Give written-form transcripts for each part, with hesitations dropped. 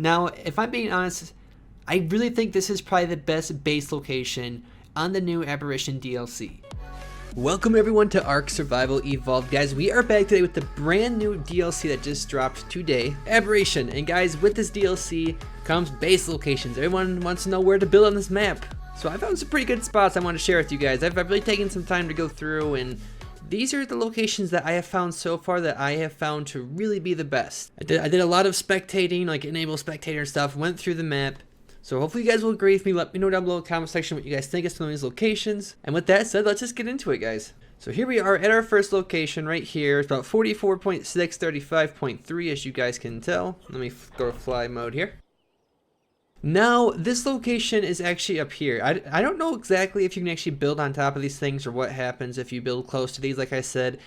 Now, if I'm being honest, I really think this is probably the best base location on the new Aberration DLC. Welcome everyone to Ark Survival Evolved. Guys, we are back today with the brand new DLC that just dropped today, Aberration. And guys, with this DLC comes base locations. Everyone wants to know where to build on this map. So I found some pretty good spots I want to share with you guys. I've really taken some time to go through, and these are the locations that I have found so far that I have found to really be the best. I did a lot of spectating, like enable spectator stuff, went through the map. So hopefully you guys will agree with me. Let me know down below in the comment section what you guys think of some of these locations. And with that said, let's just get into it, guys. So here we are at our first location right here. It's about 44.6, 35.3 as you guys can tell. Let me go to fly mode here. Now, this location is actually up here. I don't know exactly if you can actually build on top of these things or what happens if you build close to these. Like I said,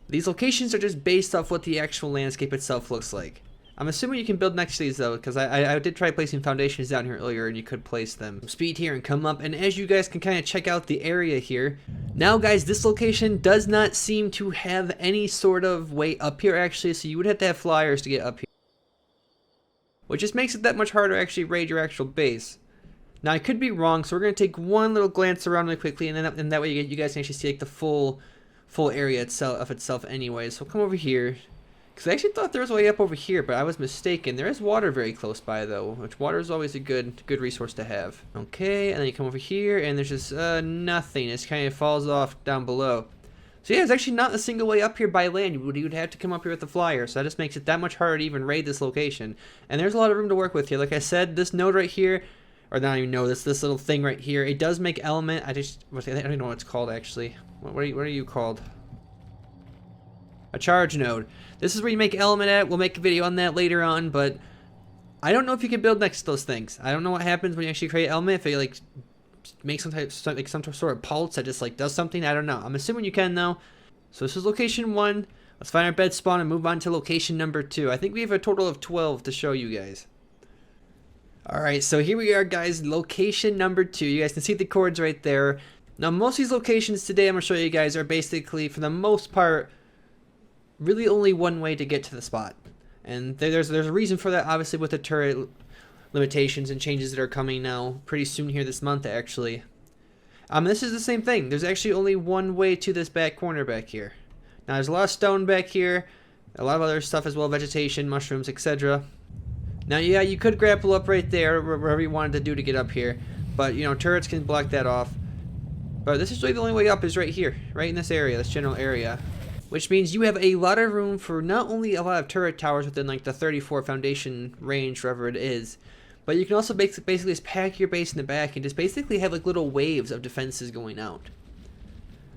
these locations are just based off what the actual landscape itself looks like. I'm assuming you can build next to these though, because I did try placing foundations down here earlier and you could place them. Speed here and come up, and as you guys can kind of check out the area here. Now guys, this location does not seem to have any sort of way up here actually, so you would have to have flyers to get up here. Which just makes it that much harder to actually raid your actual base. Now I could be wrong, so we're going to take one little glance around really quickly, and then that way you guys can actually see like the full area itself anyway. So come over here. Because I actually thought there was a way up over here, but I was mistaken. There is water very close by, though, which water is always a good resource to have. Okay, and then you come over here, and there's just nothing. It kind of falls off down below. So yeah, there's actually not a single way up here by land. You would have to come up here with the flyer, so that just makes it that much harder to even raid this location. And there's a lot of room to work with here. Like I said, this node right here, or not even node, this little thing right here, it does make element. I don't even know what it's called, actually. What are you called? A charge node. This is where you make element at. We'll make a video on that later on, but I don't know if you can build next to those things. I don't know what happens when you actually create element, if it like makes some sort of pulse that just like does something. I don't know. I'm assuming you can though. So this is location 1. Let's find our bed spawn and move on to location number 2. I think we have a total of 12 to show you guys. Alright, so here we are guys, location number 2. You guys can see the cords right there. Now most of these locations today I'm going to show you guys are basically, for the most part, really only one way to get to the spot, and there's a reason for that, obviously, with the turret limitations and changes that are coming now pretty soon here this month actually. This is the same thing. There's actually only one way to this back corner back here. Now there's a lot of stone back here, a lot of other stuff as well, vegetation, mushrooms, etc. Now yeah, you could grapple up right there wherever you wanted to do to get up here, but you know, turrets can block that off. But this is really the only way up, is right here, right in this area, this general area. Which means you have a lot of room for not only a lot of turret towers within like the 34 foundation range, wherever it is, but you can also basically just pack your base in the back and just basically have like little waves of defenses going out.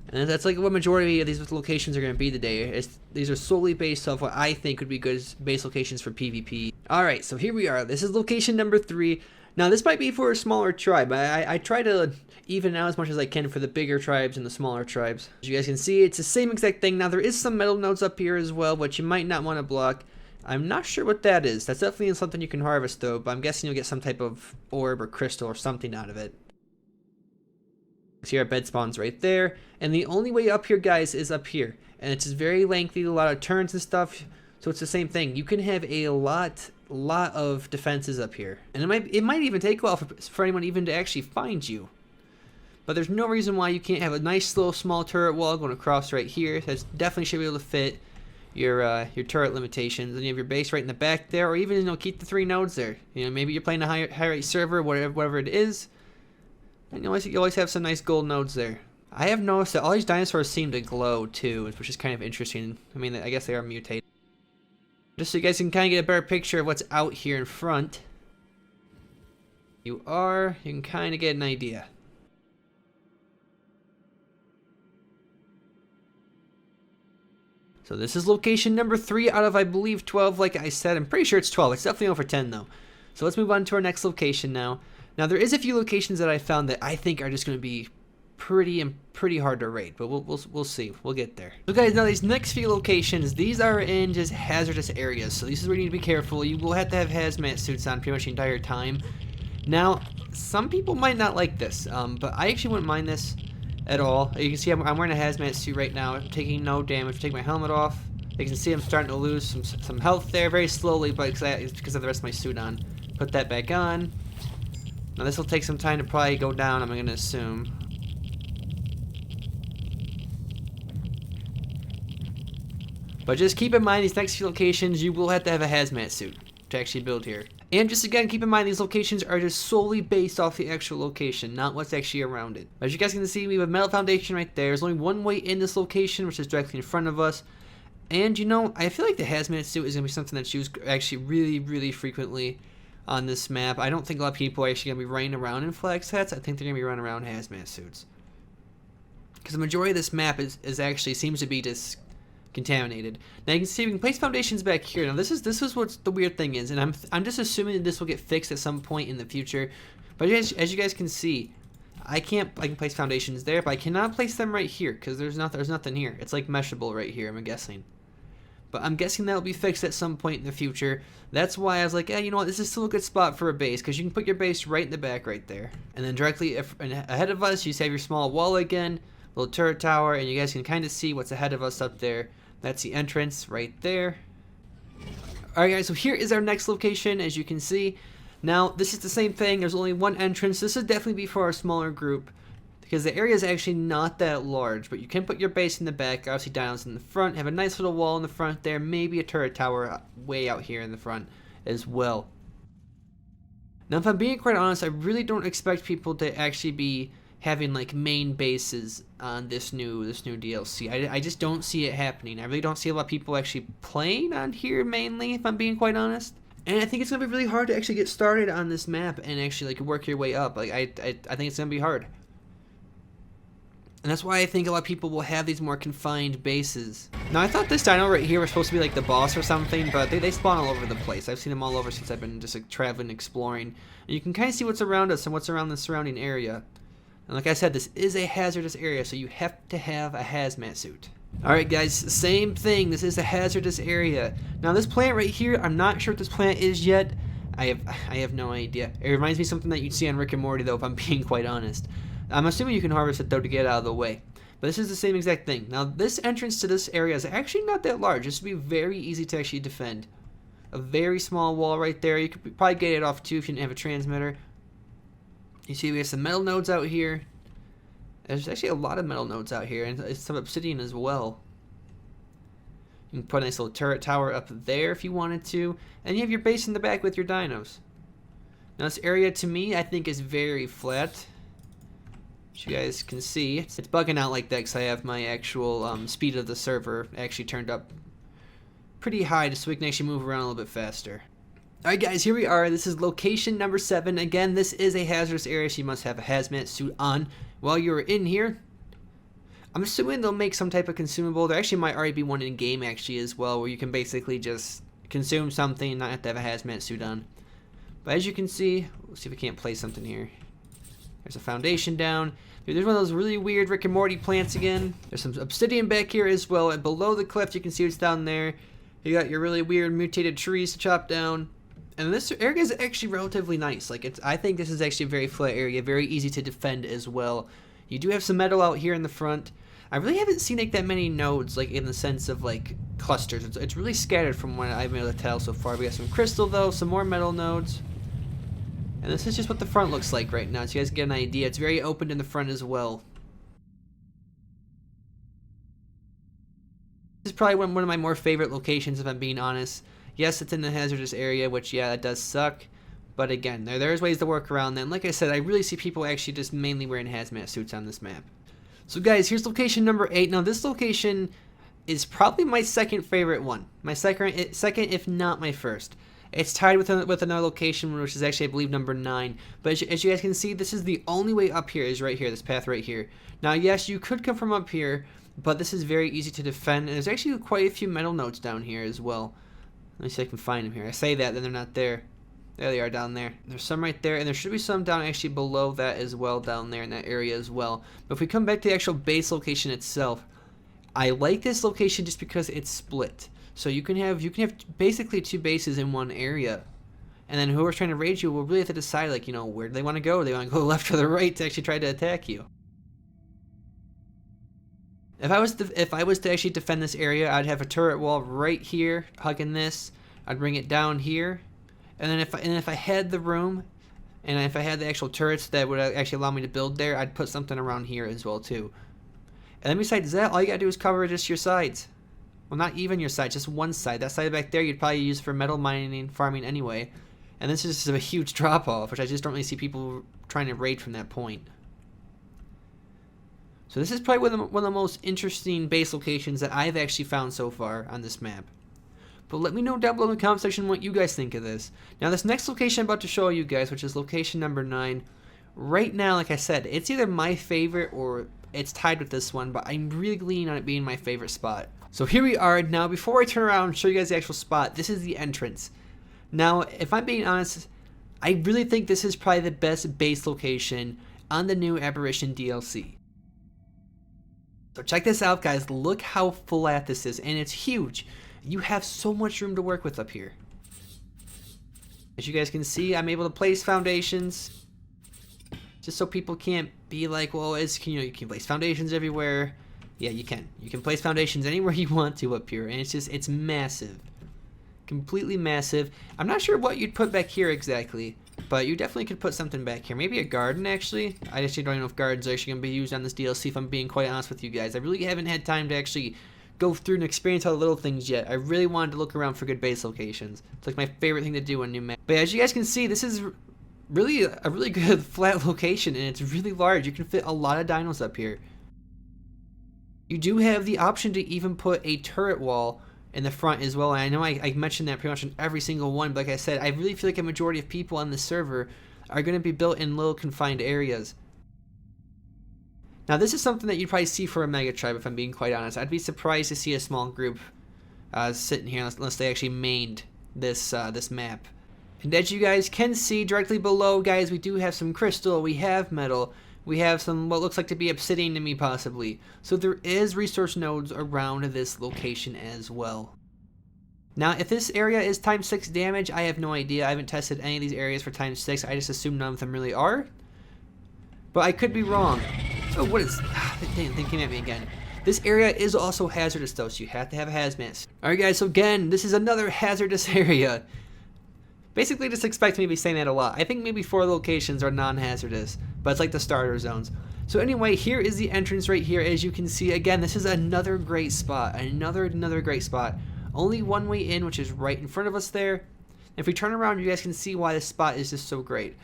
And that's like what majority of these locations are going to be today. These are solely based off what I think would be good base locations for PvP. Alright, so here we are. This is location number 3. Now this might be for a smaller tribe. I try to even out as much as I can for the bigger tribes and the smaller tribes. As you guys can see, it's the same exact thing. Now there is some metal nodes up here as well, but you might not want to block. I'm not sure what that is. That's definitely something you can harvest though, but I'm guessing you'll get some type of orb or crystal or something out of it. See our bed spawns right there, and the only way up here guys is up here, and it's just very lengthy, a lot of turns and stuff, so it's the same thing. You can have a lot of defenses up here, and it might even take a while for anyone even to actually find you. But there's no reason why you can't have a nice little small turret wall going across right here. That definitely should be able to fit your turret limitations. And you have your base right in the back there, or even keep the 3 nodes there. You know, maybe you're playing a high rate server, whatever it is, and you always have some nice gold nodes there. I have noticed that all these dinosaurs seem to glow too, which is kind of interesting. I mean, I guess they are mutated. Just so you guys can kind of get a better picture of what's out here in front. You can kind of get an idea. So this is location number 3 out of, I believe, 12, like I said. I'm pretty sure it's 12. It's definitely over 10, though. So let's move on to our next location now. Now, there is a few locations that I found that I think are just going to be pretty hard to raid, but we'll see. We'll get there. So guys, now these next few locations, these are in just hazardous areas. So this is where you need to be careful. You will have to have hazmat suits on pretty much the entire time. Now, some people might not like this, but I actually wouldn't mind this at all. You can see I'm wearing a hazmat suit right now. I'm taking no damage. Take my helmet off. You can see I'm starting to lose some health there very slowly, but it's because I have the rest of my suit on. Put that back on. Now this will take some time to probably go down, I'm gonna assume. But just keep in mind, these next few locations, you will have to have a hazmat suit to actually build here. And just again, keep in mind, these locations are just solely based off the actual location, not what's actually around it. As you guys can see, we have a metal foundation right there. There's only one way in this location, which is directly in front of us. And you know, I feel like the hazmat suit is going to be something that's used actually really frequently on this map. I don't think a lot of people are actually going to be running around in flag sets. I think they're going to be running around hazmat suits. Because the majority of this map is actually seems to be just contaminated. Now you can see we can place foundations back here. Now this is what the weird thing is, and I'm just assuming that this will get fixed at some point in the future. But as you guys can see, I can place foundations there, but I cannot place them right here because there's nothing here. It's like meshable right here, I'm guessing. But I'm guessing that'll be fixed at some point in the future. That's why I was like, yeah, you know what, this is still a good spot for a base, because you can put your base right in the back right there. And then directly ahead of us, you just have your small wall again, little turret tower, and you guys can kind of see what's ahead of us up there. That's the entrance right there. Alright guys, so here is our next location, as you can see. Now, this is the same thing. There's only one entrance. This would definitely be for our smaller group, because the area is actually not that large, but you can put your base in the back, obviously dinos in the front, have a nice little wall in the front there, maybe a turret tower way out here in the front as well. Now, if I'm being quite honest, I really don't expect people to actually be having like main bases on this new DLC. I just don't see it happening. I really don't see a lot of people actually playing on here mainly, if I'm being quite honest. And I think it's gonna be really hard to actually get started on this map and actually like work your way up. Like I think it's gonna be hard. And that's why I think a lot of people will have these more confined bases. Now I thought this dino right here was supposed to be like the boss or something, but they spawn all over the place. I've seen them all over since I've been just like traveling, exploring. And you can kind of see what's around us and what's around the surrounding area. And like I said, this is a hazardous area, so you have to have a hazmat suit. Alright guys, same thing. This is a hazardous area. Now this plant right here, I'm not sure what this plant is yet. I have no idea. It reminds me of something that you'd see on Rick and Morty though, if I'm being quite honest. I'm assuming you can harvest it though to get out of the way. But this is the same exact thing. Now this entrance to this area is actually not that large. This would be very easy to actually defend. A very small wall right there. You could probably get it off too if you didn't have a transmitter. You see we have some metal nodes out here. There's actually a lot of metal nodes out here, and some obsidian as well. You can put a nice little turret tower up there if you wanted to, and you have your base in the back with your dinos. Now this area to me I think is very flat. As you guys can see, it's bugging out like that because I have my actual speed of the server actually turned up pretty high just so we can actually move around a little bit faster. Alright guys, here we are. This is location number 7. Again, this is a hazardous area, so you must have a hazmat suit on while you're in here. I'm assuming they'll make some type of consumable. There actually might already be one in game actually as well, where you can basically just consume something and not have to have a hazmat suit on. But as you can see, let's see if we can't place something here. There's a foundation down. There's one of those really weird Rick and Morty plants again. There's some obsidian back here as well, and below the cliff you can see what's down there. You got your really weird mutated trees to chop down. And this area is actually relatively nice. Like I think this is actually a very flat area, very easy to defend as well. You do have some metal out here in the front. I really haven't seen like that many nodes, like in the sense of like clusters. It's really scattered from what I've been able to tell so far. We got some crystal though, some more metal nodes. And this is just what the front looks like right now, so you guys get an idea. It's very open in the front as well. This is probably one of my more favorite locations if I'm being honest. Yes, it's in the hazardous area, which, yeah, that does suck. But again, there's ways to work around that. And like I said, I really see people actually just mainly wearing hazmat suits on this map. So guys, here's location number 8. Now this location is probably my second favorite one. My second if not my first. It's tied with another location, which is actually, I believe, number 9. But as you guys can see, this is the only way up here is right here, this path right here. Now, yes, you could come from up here, but this is very easy to defend. And there's actually quite a few metal nodes down here as well. Let me see if I can find them here. I say that, then they're not there. There they are down there. There's some right there, and there should be some down actually below that as well, down there in that area as well. But if we come back to the actual base location itself, I like this location just because it's split. So you can have basically 2 bases in one area. And then whoever's trying to raid you will really have to decide, like, you know, where do they want to go? Do they want to go left or the right to actually try to attack you? If I was to actually defend this area, I'd have a turret wall right here, hugging this. I'd bring it down here, And then if I had the room, and if I had the actual turrets that would actually allow me to build there, I'd put something around here as well too. And then besides that, all you gotta do is cover just your sides. Well, not even your side, just one side. That side back there you'd probably use for metal mining, farming anyway. And this is just a huge drop-off, which I just don't really see people trying to raid from that point. So this is probably one of the most interesting base locations that I've actually found so far on this map. But let me know down below in the comment section what you guys think of this. Now this next location I'm about to show you guys, which is location number 9. Right now, like I said, it's either my favorite or it's tied with this one, but I'm really leaning on it being my favorite spot. So here we are. Now before I turn around and show you guys the actual spot, this is the entrance. Now if I'm being honest, I really think this is probably the best base location on the new Aberration DLC. So check this out guys, look how flat this is, and it's huge. You have so much room to work with up here. As you guys can see, I'm able to place foundations just so people can't be like, well, you can place foundations everywhere. Yeah, you can. You can place foundations anywhere you want to up here, and it's massive. Completely massive. I'm not sure what you'd put back here exactly, but you definitely could put something back here. Maybe a garden, actually. I actually don't know if gardens are actually going to be used on this DLC, if I'm being quite honest with you guys. I really haven't had time to actually go through and experience all the little things yet. I really wanted to look around for good base locations. It's like my favorite thing to do on new map. But as you guys can see, this is really a really good flat location, and it's really large. You can fit a lot of dinos up here. You do have the option to even put a turret wall in the front as well. And I know I mentioned that pretty much in every single one, but like I said, I really feel like a majority of people on the server are going to be built in little confined areas. Now this is something that you'd probably see for a mega tribe, if I'm being quite honest. I'd be surprised to see a small group sitting here unless they actually mained this this map. And as you guys can see directly below, guys, we do have some crystal, we have metal, we have some what looks like to be obsidian to me possibly. So there is resource nodes around this location as well. Now if this area is times 6 damage, I have no idea. I haven't tested any of these areas for times 6. I just assume none of them really are. But I could be wrong. Oh, what is... Dang, they came at me again. This area is also hazardous though, so you have to have a hazmat. Alright guys, so again, this is another hazardous area. Basically just expect me to be saying that a lot. I think maybe 4 locations are non-hazardous, but it's like the starter zones. So anyway, here is the entrance right here. As you can see, again, this is another great spot. Another great spot. Only one way in, which is right in front of us there. If we turn around, you guys can see why this spot is just so great.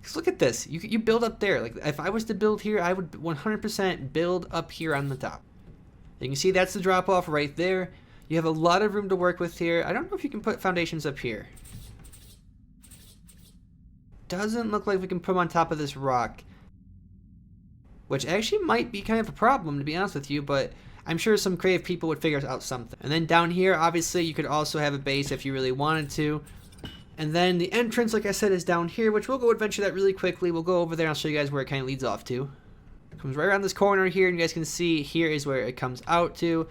Because look at this. You build up there. Like if I was to build here, I would 100% build up here on the top. You can see that's the drop off right there. You have a lot of room to work with here. I don't know if you can put foundations up here. Doesn't look like we can put them on top of this rock, which actually might be kind of a problem, to be honest with you, but I'm sure some creative people would figure out something. And then down here, obviously, you could also have a base if you really wanted to. And then the entrance, like I said, is down here, which we'll go adventure that really quickly. We'll go over there and I'll show you guys where it kind of leads off to. It comes right around this corner here, and you guys can see here is where it comes out to.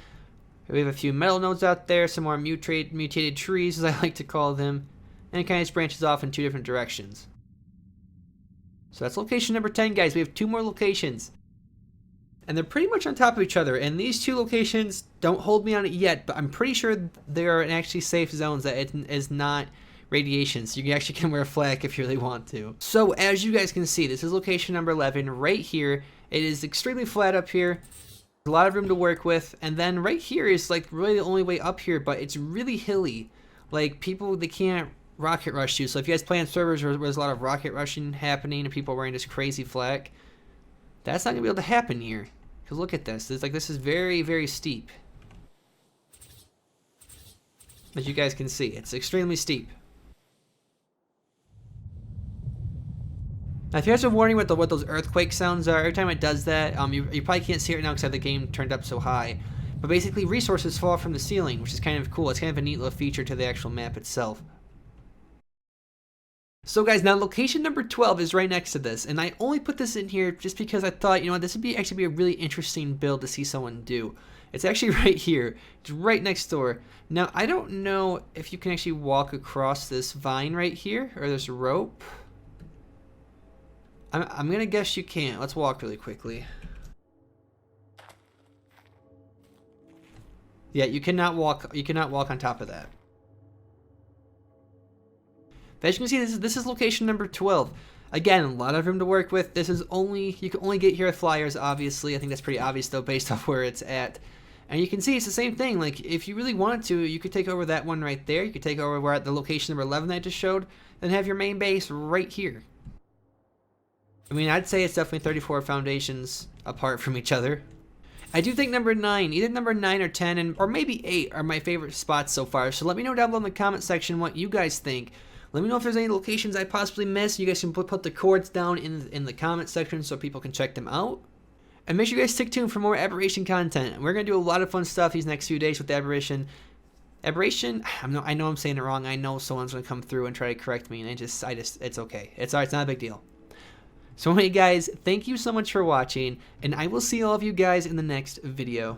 We have a few metal nodes out there, some more mutated trees, as I like to call them, and it kind of just branches off in 2 different directions. So that's location number 10, guys. We have 2 more locations. And they're pretty much on top of each other. And these 2 locations, don't hold me on it yet, but I'm pretty sure they are in actually safe zones that it is not radiation. So you actually can wear a flak if you really want to. So as you guys can see, this is location number 11 right here. It is extremely flat up here. A lot of room to work with. And then right here is like really the only way up here, but it's really hilly. Like people, they can't rocket rush you. So if you guys play on servers where there's a lot of rocket rushing happening and people wearing this crazy flak, that's not gonna be able to happen here. Because look at this. This is very, very steep. As you guys can see, it's extremely steep. Now if you guys are wondering what those earthquake sounds are, every time it does that, you probably can't see it right now because I have the game turned up so high. But basically resources fall from the ceiling, which is kind of cool. It's kind of a neat little feature to the actual map itself. So guys, now location number 12 is right next to this, and I only put this in here just because I thought, you know, this would actually be a really interesting build to see someone do. It's actually right here. It's right next door. Now, I don't know if you can actually walk across this vine right here, or this rope. I'm gonna guess you can't. Let's walk really quickly. Yeah, you cannot walk on top of that. But as you can see, this is location number 12. Again, a lot of room to work with. This is you can only get here with flyers, obviously. I think that's pretty obvious, though, based off where it's at. And you can see it's the same thing. Like, if you really wanted to, you could take over that one right there. You could take over where at the location number 11 that I just showed, and have your main base right here. I mean, I'd say it's definitely 34 foundations apart from each other. I do think number 9, either number 9 or 10, or maybe 8 are my favorite spots so far. So let me know down below in the comment section what you guys think. Let me know if there's any locations I possibly missed. You guys can put the coords down in the comment section so people can check them out. And make sure you guys stick tuned for more Aberration content. We're going to do a lot of fun stuff these next few days with Aberration. I know I'm saying it wrong. I know someone's going to come through and try to correct me, and it's okay. It's alright, it's not a big deal. So anyway guys, thank you so much for watching, and I will see all of you guys in the next video.